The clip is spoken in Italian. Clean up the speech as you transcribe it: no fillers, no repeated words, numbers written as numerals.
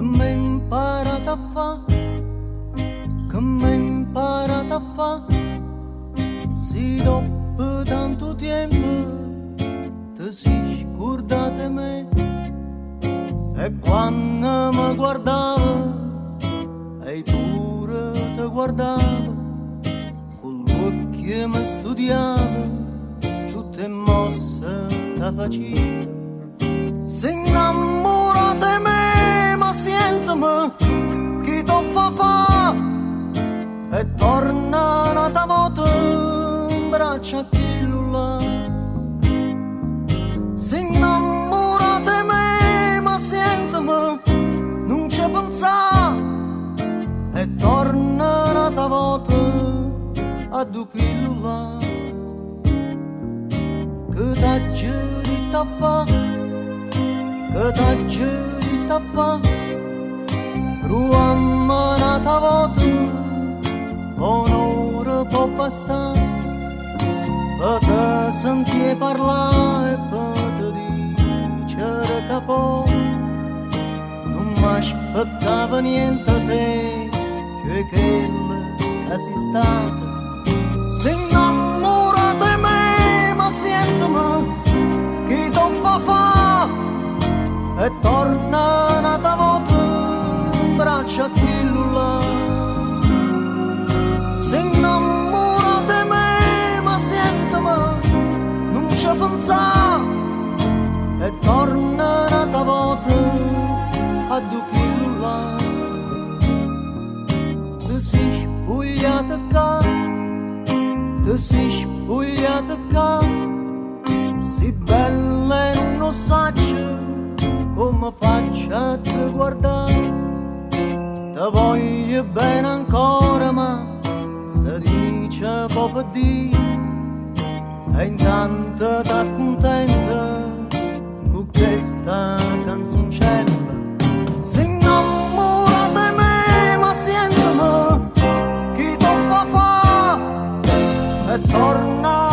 m'è imparata a fa, che m'è imparata a fa, se dopo tanto tempo ti sei scordata me, e quando mi guardava e pure ti guardava, con l'occhio mi studiava, tutte mosse ti faceva. Se innamorate me, ma sentimi chi t'o fa e torna un'altra volta in braccio a chi là. Se innamorate me, ma sentimi, non ci pensa e torna un'altra volta a chi là. Che t'ha giurito a fa, che t'ha giurito a fa, pruamma un'altra volta, un'ora può bastare, per te sentire parlare e per te dicere che poi non mi aspettava niente da te, cioè quella che sei stata. Se innamorate me, ma sentimi chi t'o fa e torna un'altra volta in braccio a chi là. Se innamorate me, ma sentimi, non ci pensa e torna un'altra volta a chi là. Ti sei spogliata qua, ti sei spogliata qua, si bella e non lo saggio come faccio a te guardare. Ti voglio bene ancora, ma se dice proprio di, e intanto t'accontenta con questa canzoncella. Se innamorate me, ma sentimi chi t'o fa e torna